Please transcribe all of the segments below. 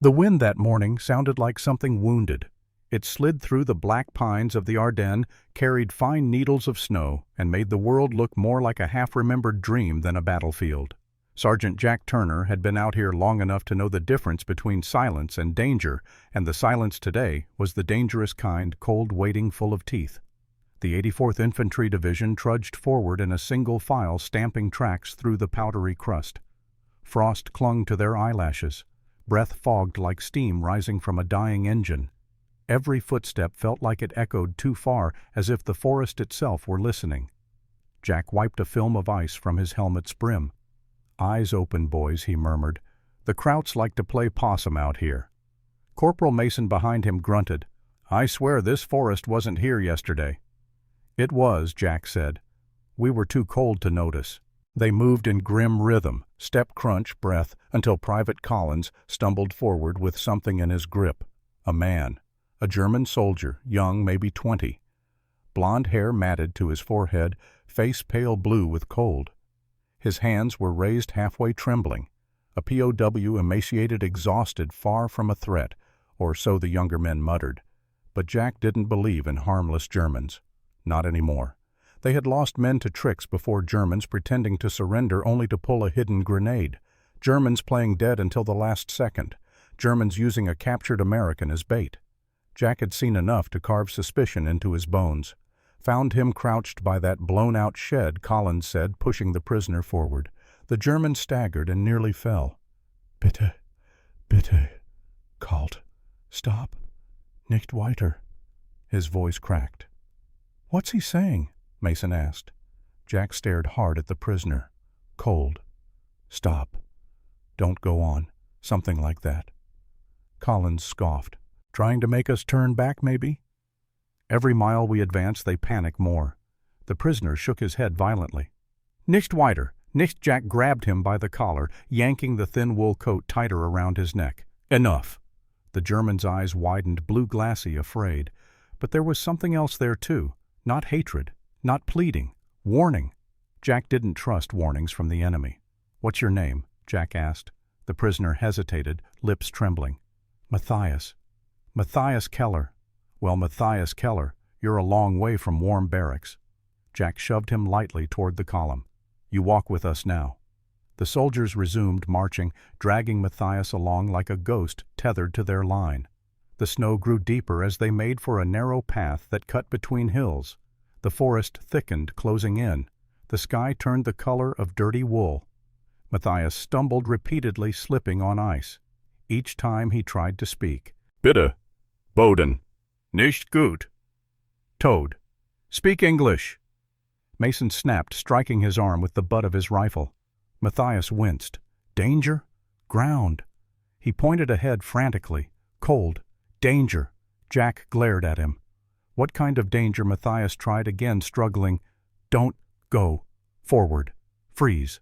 The wind that morning sounded like something wounded. It slid through the black pines of the Ardennes, carried fine needles of snow, and made the world look more like a half-remembered dream than a battlefield. Sergeant Jack Turner had been out here long enough to know the difference between silence and danger, and the silence today was the dangerous kind, cold waiting, full of teeth. The 84th Infantry Division trudged forward in a single file, stamping tracks through the powdery crust. Frost clung to their eyelashes, breath fogged like steam rising from a dying engine. Every footstep felt like it echoed too far, as if the forest itself were listening. Jack wiped a film of ice from his helmet's brim. "Eyes open, boys," he murmured. "The Krauts like to play possum out here." Corporal Mason behind him grunted. "I swear this forest wasn't here yesterday." "It was," Jack said. "We were too cold to notice." They moved in grim rhythm, step, crunch, breath, until Private Collins stumbled forward with something in his grip. A man. A German soldier, young, maybe 20. Blonde hair matted to his forehead, face pale blue with cold. His hands were raised halfway, trembling. A POW, emaciated, exhausted, far from a threat, or so the younger men muttered. But Jack didn't believe in harmless Germans. Not anymore. They had lost men to tricks before, Germans pretending to surrender only to pull a hidden grenade. Germans playing dead until the last second. Germans using a captured American as bait. Jack had seen enough to carve suspicion into his bones. "Found him crouched by that blown-out shed," Collins said, pushing the prisoner forward. The German staggered and nearly fell. "Bitte, bitte, kalt, stop, nicht weiter." His voice cracked. "What's he saying?" Mason asked. Jack stared hard at the prisoner. "Cold. Stop. Don't go on." Something like that. Collins scoffed. "Trying to make us turn back, maybe?" Every mile we advanced, they panic more. The prisoner shook his head violently. "Nicht weiter, nicht." Jack grabbed him by the collar, yanking the thin wool coat tighter around his neck. "Enough." The German's eyes widened, blue glassy, afraid. But there was something else there too. Not hatred, not pleading, warning. Jack didn't trust warnings from the enemy. "What's your name?" Jack asked. The prisoner hesitated, lips trembling. "Matthias. Matthias Keller." "Well, Matthias Keller, you're a long way from warm barracks." Jack shoved him lightly toward the column. "You walk with us now." The soldiers resumed marching, dragging Matthias along like a ghost tethered to their line. The snow grew deeper as they made for a narrow path that cut between hills. The forest thickened, closing in. The sky turned the color of dirty wool. Matthias stumbled repeatedly, slipping on ice. Each time he tried to speak. "Bitte, Boden. Nicht gut. Toad. Speak English." Mason snapped, striking his arm with the butt of his rifle. Matthias winced. "Danger? Ground." He pointed ahead frantically. "Cold. Danger." Jack glared at him. "What kind of danger?" Matthias tried again, struggling. "Don't go. Forward. Freeze."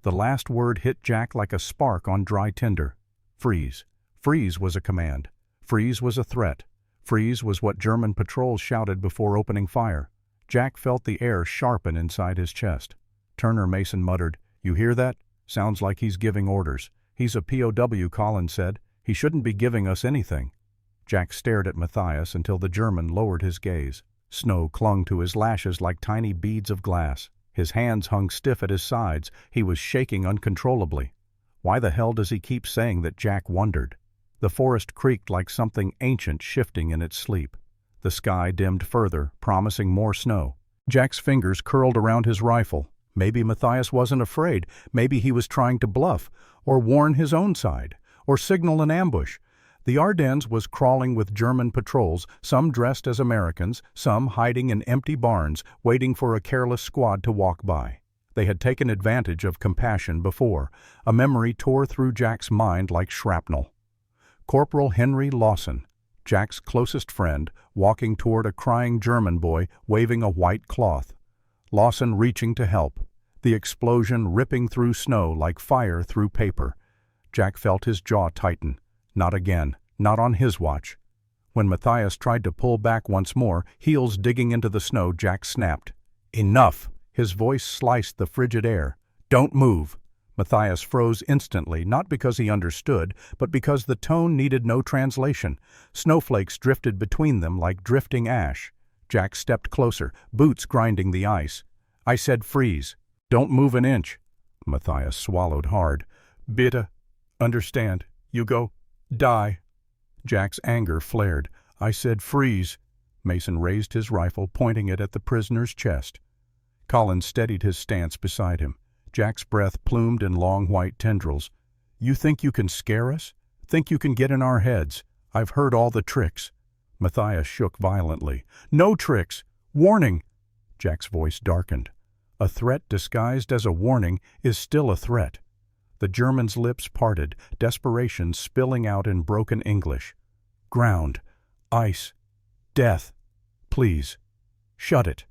The last word hit Jack like a spark on dry tinder. Freeze. Freeze was a command. Freeze was a threat. Freeze was what German patrols shouted before opening fire. Jack felt the air sharpen inside his chest. Turner Mason muttered, "You hear that? Sounds like he's giving orders." "He's a POW," Collins said. "He shouldn't be giving us anything." Jack stared at Matthias until the German lowered his gaze. Snow clung to his lashes like tiny beads of glass. His hands hung stiff at his sides. He was shaking uncontrollably. Why the hell does he keep saying that? Jack wondered. The forest creaked like something ancient shifting in its sleep. The sky dimmed further, promising more snow. Jack's fingers curled around his rifle. Maybe Matthias wasn't afraid. Maybe he was trying to bluff, or warn his own side, or signal an ambush. The Ardennes was crawling with German patrols, some dressed as Americans, some hiding in empty barns, waiting for a careless squad to walk by. They had taken advantage of compassion before. A memory tore through Jack's mind like shrapnel. Corporal Henry Lawson, Jack's closest friend, walking toward a crying German boy waving a white cloth. Lawson reaching to help. The explosion ripping through snow like fire through paper. Jack felt his jaw tighten. Not again. Not on his watch. When Matthias tried to pull back once more, heels digging into the snow, Jack snapped. "Enough!" His voice sliced the frigid air. "Don't move!" Matthias froze instantly, not because he understood, but because the tone needed no translation. Snowflakes drifted between them like drifting ash. Jack stepped closer, boots grinding the ice. "I said freeze. Don't move an inch." Matthias swallowed hard. "Bitte. Understand. You go. Die." Jack's anger flared. "I said freeze." Mason raised his rifle, pointing it at the prisoner's chest. Collins steadied his stance beside him. Jack's breath plumed in long white tendrils. "You think you can scare us? Think you can get in our heads? I've heard all the tricks." Matthias shook violently. "No tricks! Warning!" Jack's voice darkened. A threat disguised as a warning is still a threat. The German's lips parted, desperation spilling out in broken English. "Ground. Ice. Death. Please. Shut it."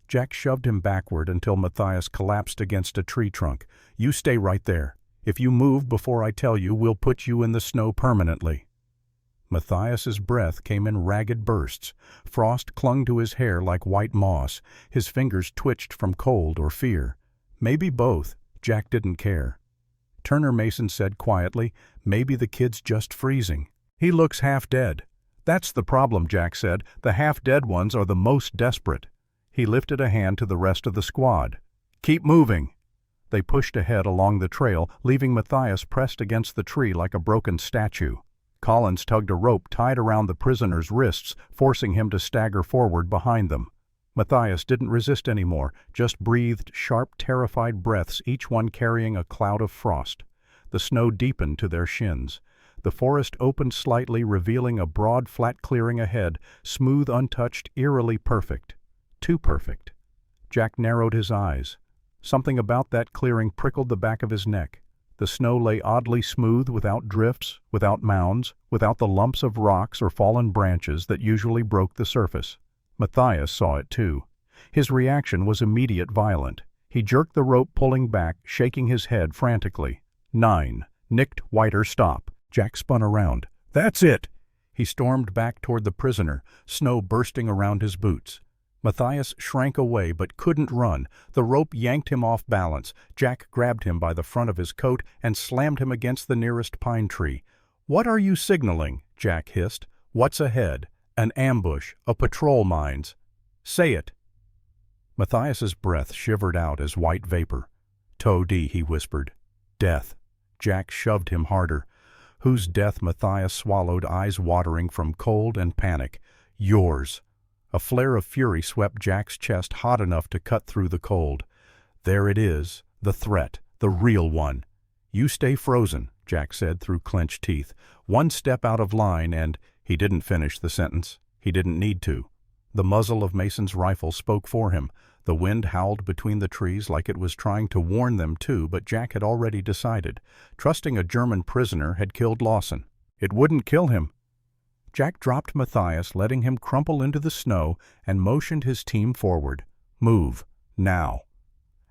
Jack shoved him backward until Matthias collapsed against a tree trunk. "You stay right there. If you move before I tell you, we'll put you in the snow permanently." Matthias's breath came in ragged bursts. Frost clung to his hair like white moss. His fingers twitched from cold or fear. Maybe both. Jack didn't care. Turner Mason said quietly, "Maybe the kid's just freezing. He looks half dead." "That's the problem," Jack said. "The half-dead ones are the most desperate." He lifted a hand to the rest of the squad. "Keep moving." They pushed ahead along the trail, leaving Matthias pressed against the tree like a broken statue. Collins tugged a rope tied around the prisoner's wrists, forcing him to stagger forward behind them. Matthias didn't resist anymore, just breathed sharp, terrified breaths, each one carrying a cloud of frost. The snow deepened to their shins. The forest opened slightly, revealing a broad, flat clearing ahead, smooth, untouched, eerily perfect. Too perfect. Jack narrowed his eyes. Something about that clearing prickled the back of his neck. The snow lay oddly smooth, without drifts, without mounds, without the lumps of rocks or fallen branches that usually broke the surface. Matthias saw it too. His reaction was immediate, violent. He jerked the rope, pulling back, shaking his head frantically. 9. Nicked whiter stop. Jack spun around. "That's it!" He stormed back toward the prisoner, snow bursting around his boots. Matthias shrank away but couldn't run. The rope yanked him off balance. Jack grabbed him by the front of his coat and slammed him against the nearest pine tree. "What are you signaling?" Jack hissed. "What's ahead? An ambush, a patrol mines. Say it." Matthias's breath shivered out as white vapor. "Toady," he whispered. "Death." Jack shoved him harder. "Whose death?" Matthias swallowed, eyes watering from cold and panic. "Yours." A flare of fury swept Jack's chest, hot enough to cut through the cold. "There it is, the threat, the real one." "You stay frozen," Jack said through clenched teeth. "One step out of line and—" He didn't finish the sentence. He didn't need to. The muzzle of Mason's rifle spoke for him. The wind howled between the trees like it was trying to warn them too, but Jack had already decided. Trusting a German prisoner had killed Lawson. It wouldn't kill him. Jack dropped Matthias, letting him crumple into the snow, and motioned his team forward. "Move. Now."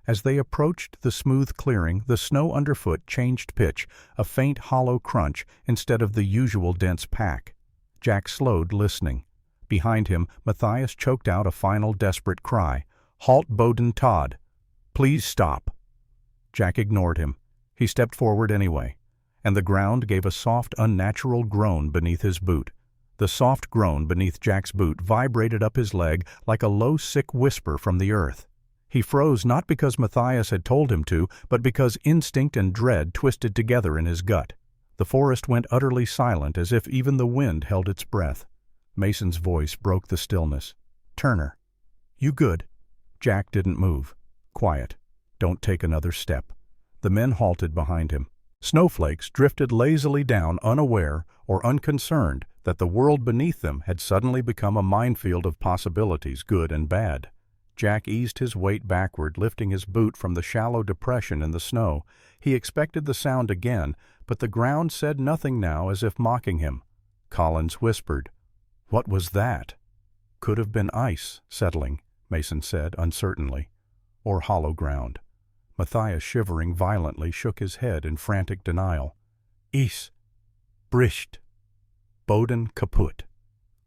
As they approached the smooth clearing, the snow underfoot changed pitch, a faint hollow crunch instead of the usual dense pack. Jack slowed, listening. Behind him, Matthias choked out a final desperate cry. "Halt, Bowden Todd. Please stop." Jack ignored him. He stepped forward anyway, and the ground gave a soft, unnatural groan beneath his boot. The soft groan beneath Jack's boot vibrated up his leg like a low, sick whisper from the earth. He froze not because Matthias had told him to, but because instinct and dread twisted together in his gut. The forest went utterly silent, as if even the wind held its breath. Mason's voice broke the stillness. "Turner. You good?" Jack didn't move. "Quiet. Don't take another step." The men halted behind him. Snowflakes drifted lazily down, unaware or unconcerned that the world beneath them had suddenly become a minefield of possibilities, good and bad. Jack eased his weight backward, lifting his boot from the shallow depression in the snow. He expected the sound again, but the ground said nothing now, as if mocking him. Collins whispered, "What was that?" "Could have been ice settling," Mason said uncertainly, "or hollow ground." Matthias, shivering violently, shook his head in frantic denial. "Eis. Bricht. Boden kaputt.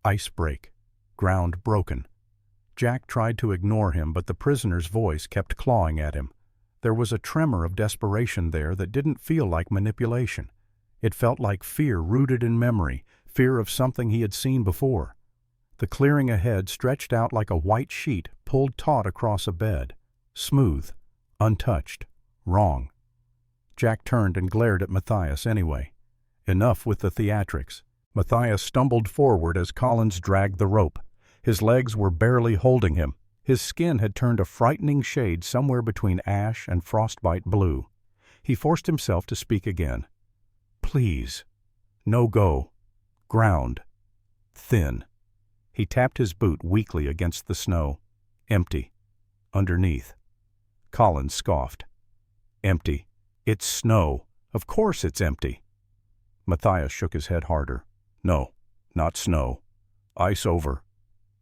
Ice break. Ground broken." Jack tried to ignore him, but the prisoner's voice kept clawing at him. There was a tremor of desperation there that didn't feel like manipulation. It felt like fear rooted in memory, fear of something he had seen before. The clearing ahead stretched out like a white sheet pulled taut across a bed. Smooth, untouched, wrong. Jack turned and glared at Matthias anyway. Enough with the theatrics. Matthias stumbled forward as Collins dragged the rope. His legs were barely holding him. His skin had turned a frightening shade somewhere between ash and frostbite blue. He forced himself to speak again. "Please. No go. Ground. Thin." He tapped his boot weakly against the snow. Empty. Underneath. Collins scoffed. "Empty. It's snow. Of course it's empty." Matthias shook his head harder. "No, not snow. Ice over."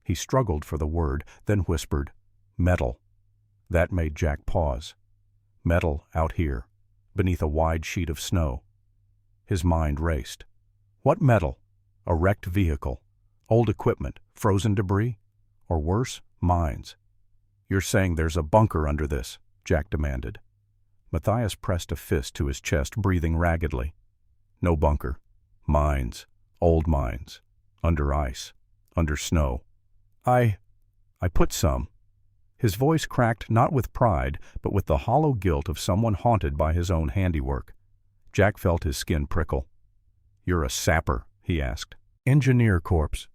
He struggled for the word, then whispered, "Metal." That made Jack pause. Metal out here, beneath a wide sheet of snow. His mind raced. What metal? A wrecked vehicle, old equipment, frozen debris, or worse, mines. "You're saying there's a bunker under this?" Jack demanded. Matthias pressed a fist to his chest, breathing raggedly. "No bunker. Mines. Old mines. Under ice. Under snow. I put some." His voice cracked not with pride, but with the hollow guilt of someone haunted by his own handiwork. Jack felt his skin prickle. "You're a sapper?" he asked. "Engineer Corps."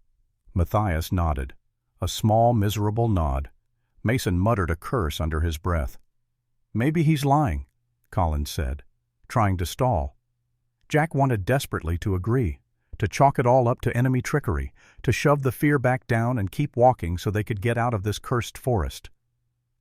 Matthias nodded. A small, miserable nod. Mason muttered a curse under his breath. "Maybe he's lying," Collins said, trying to stall. Jack wanted desperately to agree, to chalk it all up to enemy trickery, to shove the fear back down and keep walking so they could get out of this cursed forest.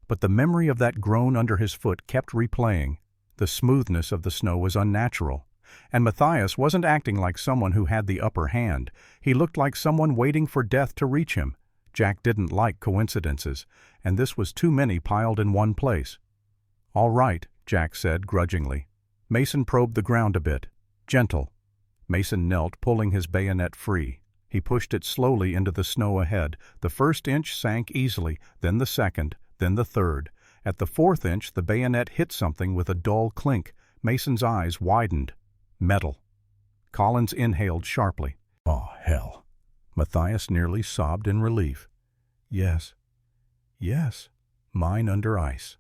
But the memory of that groan under his foot kept replaying. The smoothness of the snow was unnatural, and Matthias wasn't acting like someone who had the upper hand. He looked like someone waiting for death to reach him. Jack didn't like coincidences, and this was too many piled in one place. "All right," Jack said grudgingly. Mason probed the ground a bit. Gentle. Mason knelt, pulling his bayonet free. He pushed it slowly into the snow ahead. The first inch sank easily, then the second, then the third. At the fourth inch, the bayonet hit something with a dull clink. Mason's eyes widened. Metal. Collins inhaled sharply. "Oh, hell." Matthias nearly sobbed in relief. "Yes. Yes. Mine under ice."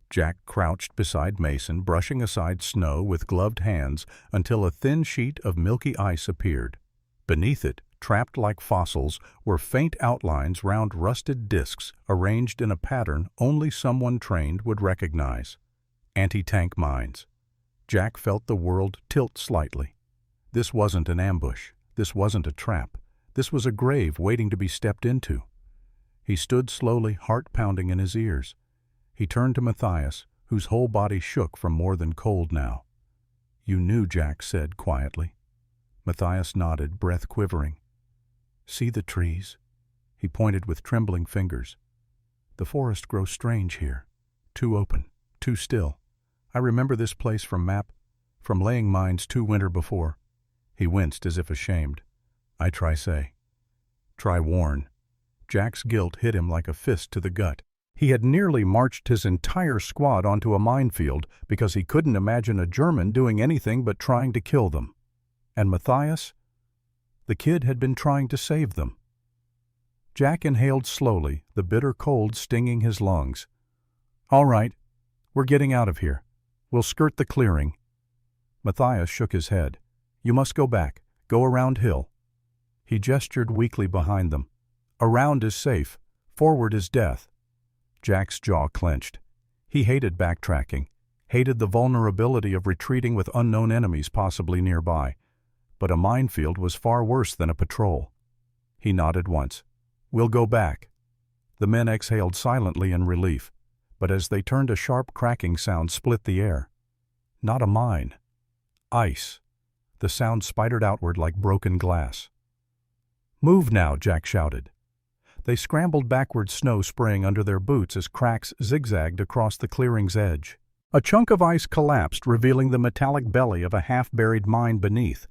Jack crouched beside Mason, brushing aside snow with gloved hands until a thin sheet of milky ice appeared. Beneath it, trapped like fossils, were faint outlines round rusted discs arranged in a pattern only someone trained would recognize. Anti-tank mines. Jack felt the world tilt slightly. This wasn't an ambush. This wasn't a trap. This was a grave waiting to be stepped into. He stood slowly, heart pounding in his ears. He turned to Matthias, whose whole body shook from more than cold now. "You knew," Jack said quietly. Matthias nodded, breath quivering. "See the trees?" He pointed with trembling fingers. "The forest grows strange here. Too open, too still. I remember this place from laying mines 2 winters before." He winced as if ashamed. "I try warn." Jack's guilt hit him like a fist to the gut. He had nearly marched his entire squad onto a minefield because he couldn't imagine a German doing anything but trying to kill them. And Matthias? The kid had been trying to save them. Jack inhaled slowly, the bitter cold stinging his lungs. "All right, we're getting out of here. We'll skirt the clearing." Matthias shook his head. "You must go back. Go around hill." He gestured weakly behind them. "Around is safe. Forward is death." Jack's jaw clenched. He hated backtracking, hated the vulnerability of retreating with unknown enemies possibly nearby. But a minefield was far worse than a patrol. He nodded once. "We'll go back." The men exhaled silently in relief, but as they turned, a sharp cracking sound split the air. Not a mine. Ice. The sound spidered outward like broken glass. "Move now," Jack shouted. They scrambled backward, snow spraying under their boots as cracks zigzagged across the clearing's edge. A chunk of ice collapsed, revealing the metallic belly of a half-buried mine beneath.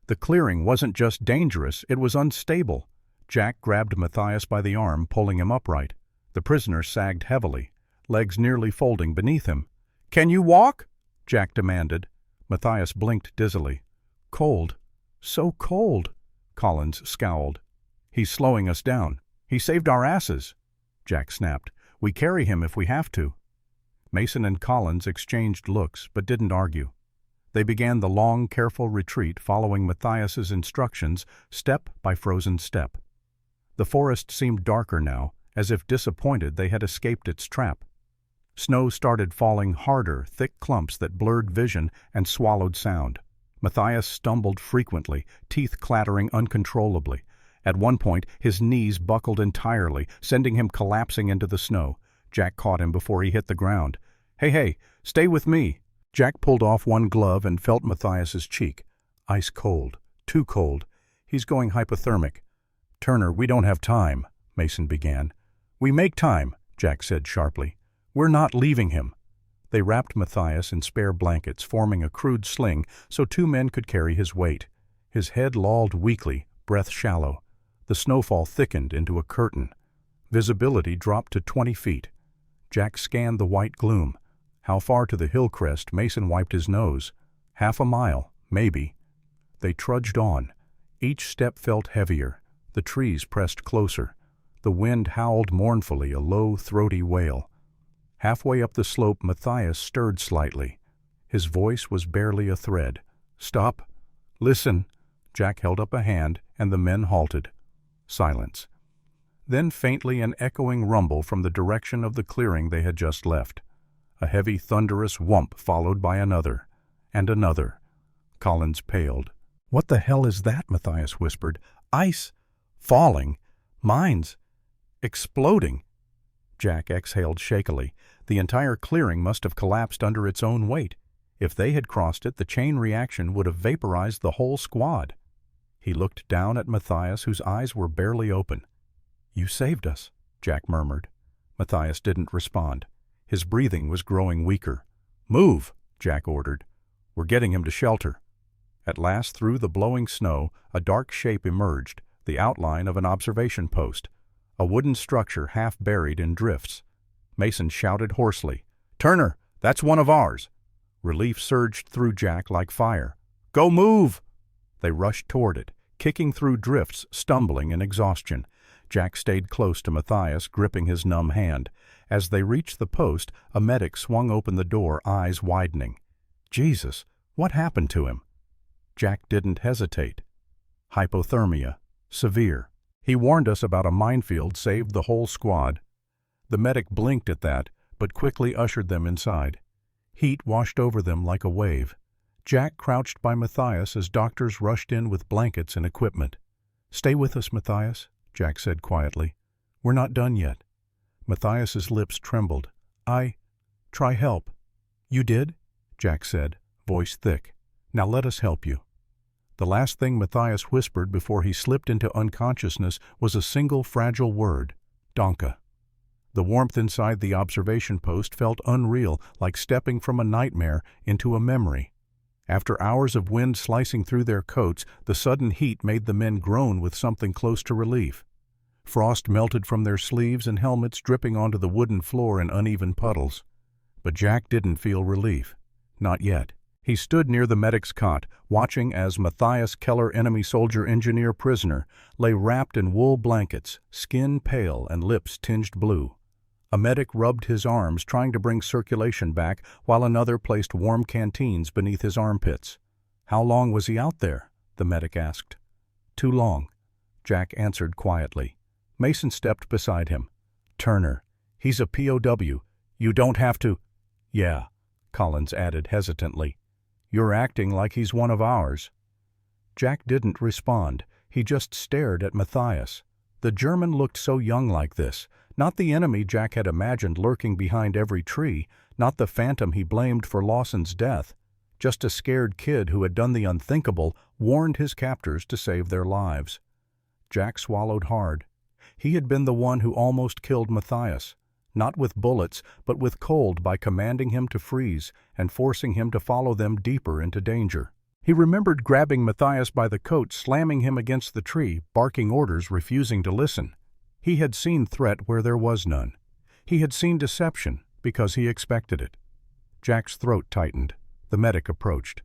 The clearing wasn't just dangerous, it was unstable. Jack grabbed Matthias by the arm, pulling him upright. The prisoner sagged heavily, legs nearly folding beneath him. "Can you walk?" Jack demanded. Matthias blinked dizzily. "Cold. So cold." Collins scowled. "He's slowing us down. He saved our asses." Jack snapped. "We carry him if we have to." Mason and Collins exchanged looks, but didn't argue. They began the long, careful retreat following Matthias's instructions, step by frozen step. The forest seemed darker now, as if disappointed they had escaped its trap. Snow started falling harder, thick clumps that blurred vision and swallowed sound. Matthias stumbled frequently, teeth clattering uncontrollably. At one point, his knees buckled entirely, sending him collapsing into the snow. Jack caught him before he hit the ground. Hey, stay with me." Jack pulled off one glove and felt Matthias's cheek. Ice cold. Too cold. He's going hypothermic. "Turner, we don't have time," Mason began. "We make time," Jack said sharply. "We're not leaving him." They wrapped Matthias in spare blankets, forming a crude sling so two men could carry his weight. His head lolled weakly, breath shallow. The snowfall thickened into a curtain. Visibility dropped to 20 feet. Jack scanned the white gloom. How far to the hill crest? Mason wiped his nose. 1/2 mile, maybe. They trudged on. Each step felt heavier. The trees pressed closer. The wind howled mournfully, a low, throaty wail. Halfway up the slope, Matthias stirred slightly. His voice was barely a thread. "Stop. Listen." Jack held up a hand, and the men halted. Silence. Then faintly an echoing rumble from the direction of the clearing they had just left. A heavy, thunderous whump followed by another, and another. Collins paled. "What the hell is that?" Matthias whispered. "Ice. Falling. Mines. Exploding." Jack exhaled shakily. The entire clearing must have collapsed under its own weight. If they had crossed it, the chain reaction would have vaporized the whole squad. He looked down at Matthias, whose eyes were barely open. "You saved us," Jack murmured. Matthias didn't respond. His breathing was growing weaker. "Move," Jack ordered. "We're getting him to shelter." At last, through the blowing snow, a dark shape emerged, the outline of an observation post, a wooden structure half buried in drifts. Mason shouted hoarsely, "Turner, that's one of ours!" Relief surged through Jack like fire. "Go move!" They rushed toward it, kicking through drifts, stumbling in exhaustion. Jack stayed close to Matthias, gripping his numb hand. As they reached the post, a medic swung open the door, eyes widening. Jesus, what happened to him? Jack didn't hesitate. Hypothermia. Severe. He warned us about a minefield, saved the whole squad. The medic blinked at that, but quickly ushered them inside. Heat washed over them like a wave. Jack crouched by Matthias as doctors rushed in with blankets and equipment. "Stay with us, Matthias," Jack said quietly. "We're not done yet." Matthias's lips trembled. Try help." "You did?" Jack said, voice thick. "Now let us help you." The last thing Matthias whispered before he slipped into unconsciousness was a single fragile word, "Danke." The warmth inside the observation post felt unreal, like stepping from a nightmare into a memory. After hours of wind slicing through their coats, the sudden heat made the men groan with something close to relief. Frost melted from their sleeves and helmets, dripping onto the wooden floor in uneven puddles. But Jack didn't feel relief. Not yet. He stood near the medic's cot, watching as Matthias Keller, enemy soldier engineer prisoner, lay wrapped in wool blankets, skin pale and lips tinged blue. A medic rubbed his arms, trying to bring circulation back, while another placed warm canteens beneath his armpits. "How long was he out there?" the medic asked. "Too long," Jack answered quietly. Mason stepped beside him. "Turner, he's a POW. You don't have to—" "Yeah," Collins added hesitantly. "You're acting like he's one of ours." Jack didn't respond. He just stared at Matthias. The German looked so young like this. Not the enemy Jack had imagined lurking behind every tree, not the phantom he blamed for Lawson's death. Just a scared kid who had done the unthinkable, warned his captors to save their lives. Jack swallowed hard. He had been the one who almost killed Matthias, not with bullets, but with cold, by commanding him to freeze and forcing him to follow them deeper into danger. He remembered grabbing Matthias by the coat, slamming him against the tree, barking orders, refusing to listen. He had seen threat where there was none. He had seen deception because he expected it. Jack's throat tightened. The medic approached.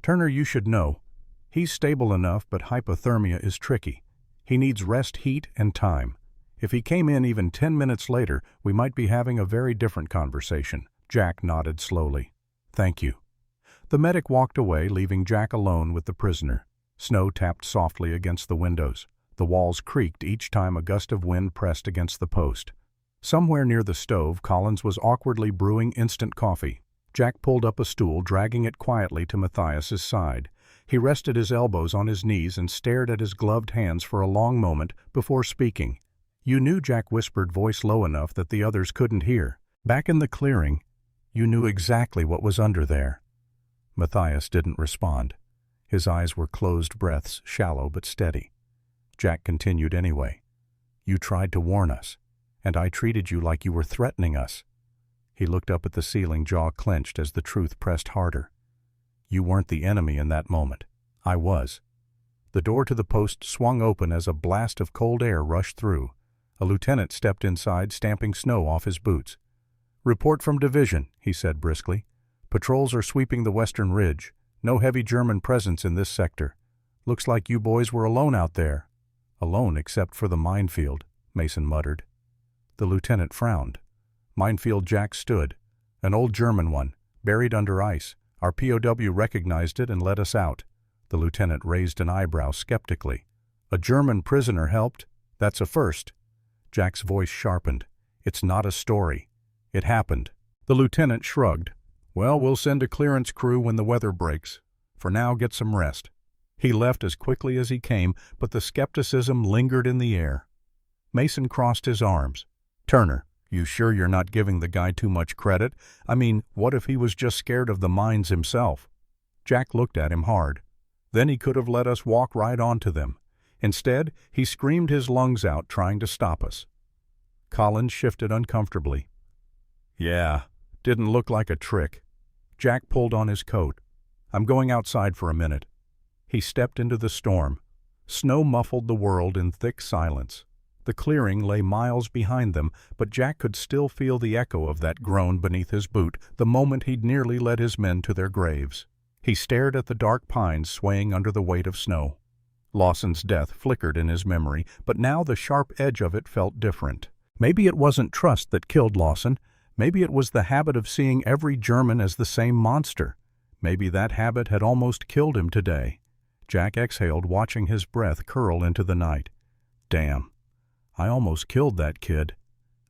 "Turner, you should know. He's stable enough, but hypothermia is tricky. He needs rest, heat, and time. If he came in even 10 minutes later, we might be having a very different conversation." Jack nodded slowly. "Thank you." The medic walked away, leaving Jack alone with the prisoner. Snow tapped softly against the windows. The walls creaked each time a gust of wind pressed against the post. Somewhere near the stove, Collins was awkwardly brewing instant coffee. Jack pulled up a stool, dragging it quietly to Matthias's side. He rested his elbows on his knees and stared at his gloved hands for a long moment before speaking. "You knew," Jack whispered, voice low enough that the others couldn't hear. "Back in the clearing, you knew exactly what was under there." Matthias didn't respond. His eyes were closed breaths, shallow but steady. Jack continued anyway. "You tried to warn us, and I treated you like you were threatening us." He looked up at the ceiling, jaw clenched as the truth pressed harder. "You weren't the enemy in that moment. I was." The door to the post swung open as a blast of cold air rushed through. A lieutenant stepped inside, stamping snow off his boots. "Report from division," he said briskly. "Patrols are sweeping the western ridge. No heavy German presence in this sector. Looks like you boys were alone out there." "Alone except for the minefield," Mason muttered. The lieutenant frowned. "Minefield?" Jack stood. "An old German one, buried under ice. Our POW recognized it and let us out." The lieutenant raised an eyebrow skeptically. "A German prisoner helped? That's a first." Jack's voice sharpened. "It's not a story. It happened." The lieutenant shrugged. "Well, we'll send a clearance crew when the weather breaks. For now, get some rest." He left as quickly as he came, but the skepticism lingered in the air. Mason crossed his arms. "Turner, you sure you're not giving the guy too much credit? I mean, what if he was just scared of the mines himself?" Jack looked at him hard. "Then he could have let us walk right onto them. Instead, he screamed his lungs out trying to stop us." Collins shifted uncomfortably. "Yeah, didn't look like a trick." Jack pulled on his coat. "I'm going outside for a minute." He stepped into the storm. Snow muffled the world in thick silence. The clearing lay miles behind them, but Jack could still feel the echo of that groan beneath his boot the moment he'd nearly led his men to their graves. He stared at the dark pines swaying under the weight of snow. Lawson's death flickered in his memory, but now the sharp edge of it felt different. Maybe it wasn't trust that killed Lawson. Maybe it was the habit of seeing every German as the same monster. Maybe that habit had almost killed him today. Jack exhaled, watching his breath curl into the night. "Damn. I almost killed that kid."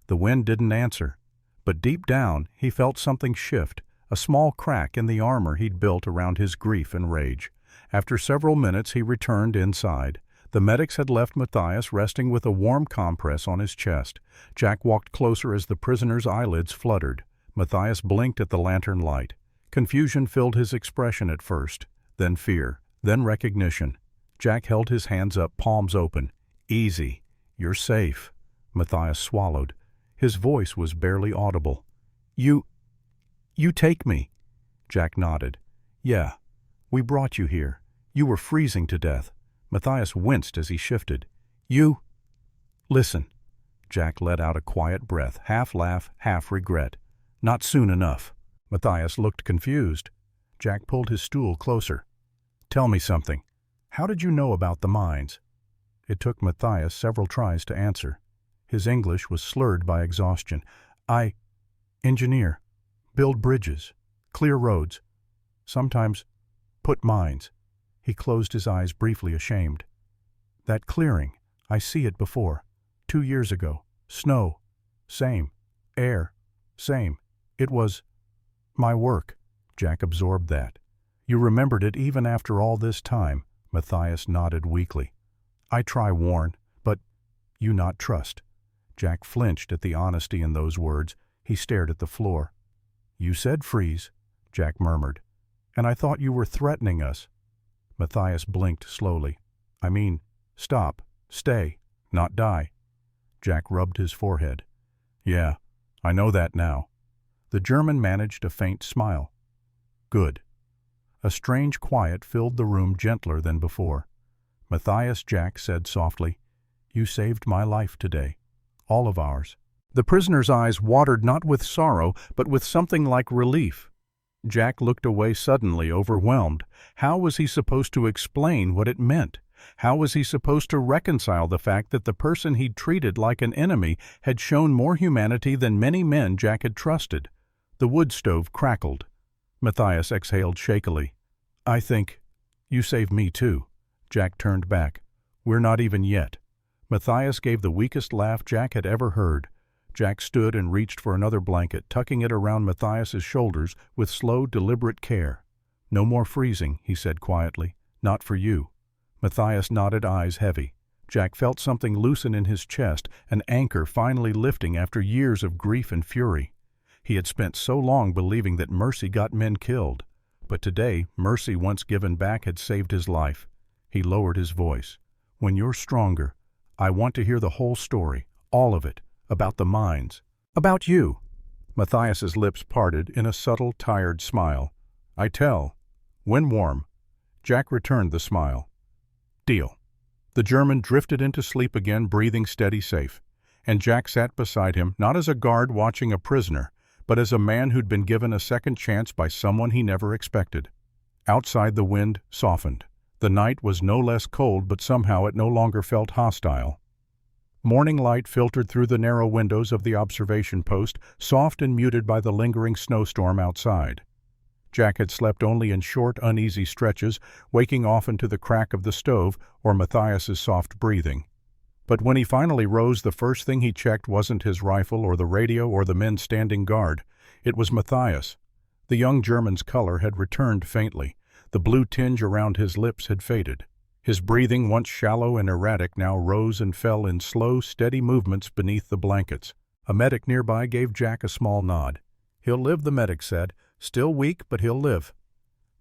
The wind didn't answer, but deep down he felt something shift, a small crack in the armor he'd built around his grief and rage. After several minutes he returned inside. The medics had left Matthias resting with a warm compress on his chest. Jack walked closer as the prisoner's eyelids fluttered. Matthias blinked at the lantern light. Confusion filled his expression at first, then fear, then recognition. Jack held his hands up, palms open. "Easy. You're safe." Matthias swallowed. His voice was barely audible. You take me." Jack nodded. "Yeah. We brought you here. You were freezing to death." Matthias winced as he shifted. "You—" "Listen." Jack let out a quiet breath, half laugh, half regret. "Not soon enough." Matthias looked confused. Jack pulled his stool closer. "Tell me something. How did you know about the mines?" It took Matthias several tries to answer. His English was slurred by exhaustion. "I engineer, build bridges, clear roads, sometimes put mines." He closed his eyes briefly, ashamed. "That clearing, I see it before. 2 years ago. Snow. Same. Air. Same. It was my work." Jack absorbed that. "You remembered it even after all this time?" Matthias nodded weakly. "I try warn, but you not trust." Jack flinched at the honesty in those words. He stared at the floor. "You said freeze," Jack murmured. "And I thought you were threatening us." Matthias blinked slowly. "I mean, stop, stay, not die." Jack rubbed his forehead. "Yeah, I know that now." The German managed a faint smile. "Good." A strange quiet filled the room, gentler than before. "Matthias," Jack said softly, "you saved my life today. All of ours." The prisoner's eyes watered not with sorrow, but with something like relief. Jack looked away suddenly, overwhelmed. How was he supposed to explain what it meant? How was he supposed to reconcile the fact that the person he'd treated like an enemy had shown more humanity than many men Jack had trusted? The wood stove crackled. Matthias exhaled shakily. "I think you saved me too." Jack turned back. "We're not even yet." Matthias gave the weakest laugh Jack had ever heard. Jack stood and reached for another blanket, tucking it around Matthias's shoulders with slow, deliberate care. "No more freezing," he said quietly. "Not for you." Matthias nodded, eyes heavy. Jack felt something loosen in his chest, an anchor finally lifting after years of grief and fury. He had spent so long believing that mercy got men killed. But today, mercy once given back had saved his life. He lowered his voice. "When you're stronger, I want to hear the whole story, all of it, about the mines. About you." Matthias's lips parted in a subtle, tired smile. "I tell. When warm." Jack returned the smile. "Deal." The German drifted into sleep again, breathing steady, safe. And Jack sat beside him, not as a guard watching a prisoner, but as a man who'd been given a second chance by someone he never expected. Outside, the wind softened. The night was no less cold, but somehow it no longer felt hostile. Morning light filtered through the narrow windows of the observation post, soft and muted by the lingering snowstorm outside. Jack had slept only in short, uneasy stretches, waking often to the crack of the stove or Matthias's soft breathing. But when he finally rose, the first thing he checked wasn't his rifle or the radio or the men standing guard. It was Matthias. The young German's color had returned faintly. The blue tinge around his lips had faded. His breathing, once shallow and erratic, now rose and fell in slow, steady movements beneath the blankets. A medic nearby gave Jack a small nod. "He'll live," the medic said. "Still weak, but he'll live."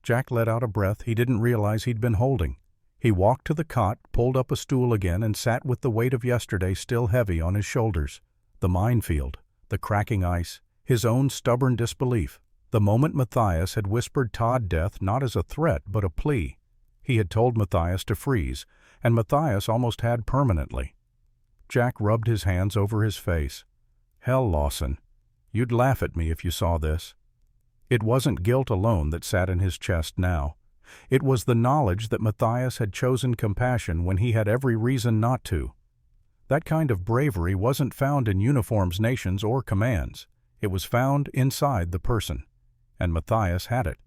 Jack let out a breath he didn't realize he'd been holding. He walked to the cot, pulled up a stool again, and sat with the weight of yesterday still heavy on his shoulders. The minefield, the cracking ice, his own stubborn disbelief. The moment Matthias had whispered Todd death not as a threat but a plea. He had told Matthias to freeze, and Matthias almost had permanently. Jack rubbed his hands over his face. "Hell, Lawson, you'd laugh at me if you saw this." It wasn't guilt alone that sat in his chest now. It was the knowledge that Matthias had chosen compassion when he had every reason not to. That kind of bravery wasn't found in uniforms, nations, or commands. It was found inside the person. And Matthias had it.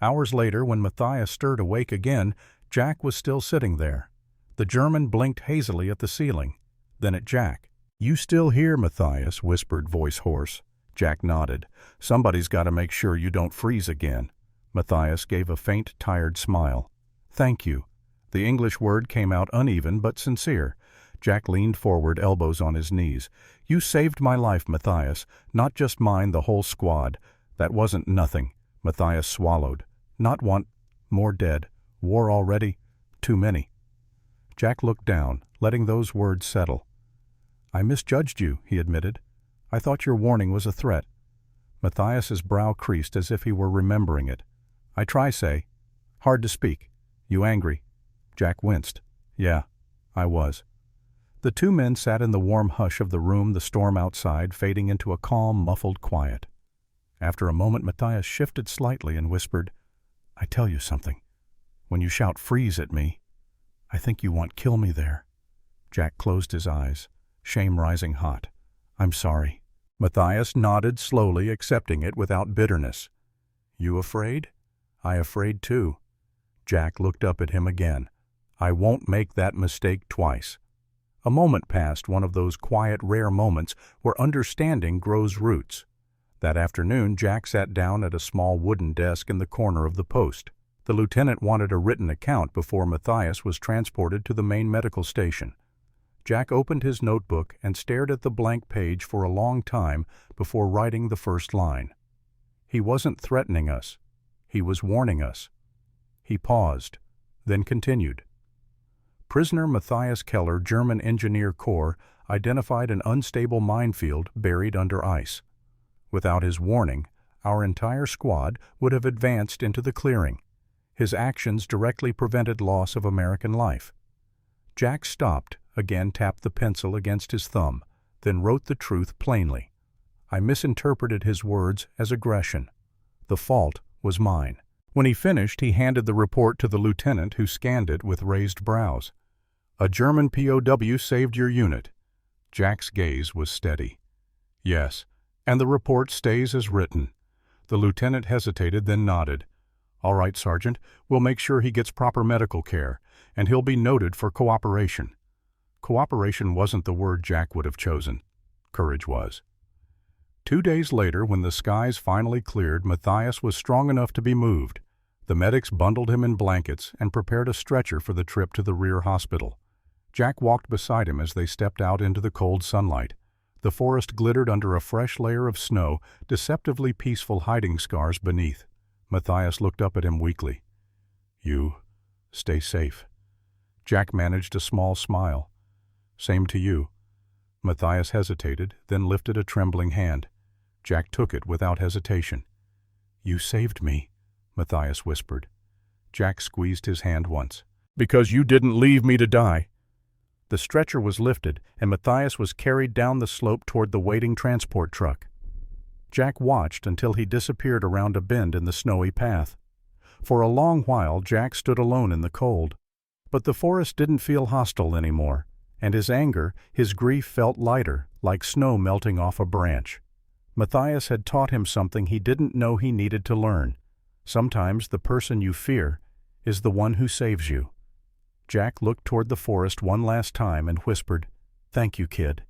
Hours later, when Matthias stirred awake again, Jack was still sitting there. The German blinked hazily at the ceiling, then at Jack. "You still here, Matthias?" whispered, voice hoarse. Jack nodded. "Somebody's got to make sure you don't freeze again." Matthias gave a faint, tired smile. "Thank you." The English word came out uneven but sincere. Jack leaned forward, elbows on his knees. "You saved my life, Matthias. Not just mine, the whole squad. That wasn't nothing." Matthias swallowed. "Not one. More dead. War already. Too many." Jack looked down, letting those words settle. "I misjudged you," he admitted. "I thought your warning was a threat." Matthias's brow creased as if he were remembering it. "I try say. Hard to speak. You angry?" Jack winced. "Yeah, I was." The two men sat in the warm hush of the room, the storm outside fading into a calm, muffled quiet. After a moment, Matthias shifted slightly and whispered, "I tell you something. When you shout freeze at me, I think you want kill me there." Jack closed his eyes, shame rising hot. "I'm sorry." Matthias nodded slowly, accepting it without bitterness. "You afraid?" "I afraid too." Jack looked up at him again. "I won't make that mistake twice." A moment passed, one of those quiet, rare moments where understanding grows roots. That afternoon, Jack sat down at a small wooden desk in the corner of the post. The lieutenant wanted a written account before Matthias was transported to the main medical station. Jack opened his notebook and stared at the blank page for a long time before writing the first line. He wasn't threatening us. He was warning us. He paused, then continued. Prisoner Matthias Keller, German Engineer Corps, identified an unstable minefield buried under ice. Without his warning, our entire squad would have advanced into the clearing. His actions directly prevented loss of American life. Jack stopped, again tapped the pencil against his thumb, then wrote the truth plainly. I misinterpreted his words as aggression. The fault was mine. When he finished, he handed the report to the lieutenant, who scanned it with raised brows. A German POW saved your unit. Jack's gaze was steady. Yes, and the report stays as written. The lieutenant hesitated, then nodded. All right, Sergeant, we'll make sure he gets proper medical care, and he'll be noted for cooperation. Cooperation wasn't the word Jack would have chosen. Courage was. 2 days later, when the skies finally cleared, Matthias was strong enough to be moved. The medics bundled him in blankets and prepared a stretcher for the trip to the rear hospital. Jack walked beside him as they stepped out into the cold sunlight. The forest glittered under a fresh layer of snow, deceptively peaceful hiding scars beneath. Matthias looked up at him weakly. You stay safe. Jack managed a small smile. Same to you. Matthias hesitated, then lifted a trembling hand. Jack took it without hesitation. You saved me, Matthias whispered. Jack squeezed his hand once. Because you didn't leave me to die. The stretcher was lifted, and Matthias was carried down the slope toward the waiting transport truck. Jack watched until he disappeared around a bend in the snowy path. For a long while, Jack stood alone in the cold. But the forest didn't feel hostile anymore, and his anger, his grief felt lighter, like snow melting off a branch. Matthias had taught him something he didn't know he needed to learn. Sometimes the person you fear is the one who saves you. Jack looked toward the forest one last time and whispered, "Thank you, kid."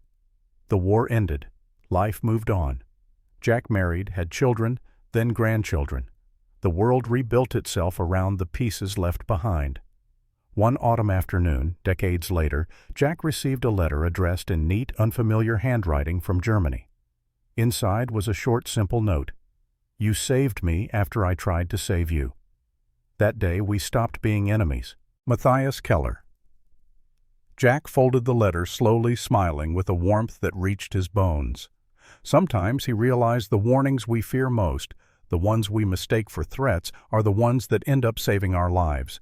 The war ended. Life moved on. Jack married, had children, then grandchildren. The world rebuilt itself around the pieces left behind. One autumn afternoon, decades later, Jack received a letter addressed in neat, unfamiliar handwriting from Germany. Inside was a short, simple note. You saved me after I tried to save you. That day we stopped being enemies. Matthias Keller. Jack folded the letter, slowly smiling with a warmth that reached his bones. Sometimes he realized the warnings we fear most, the ones we mistake for threats, are the ones that end up saving our lives.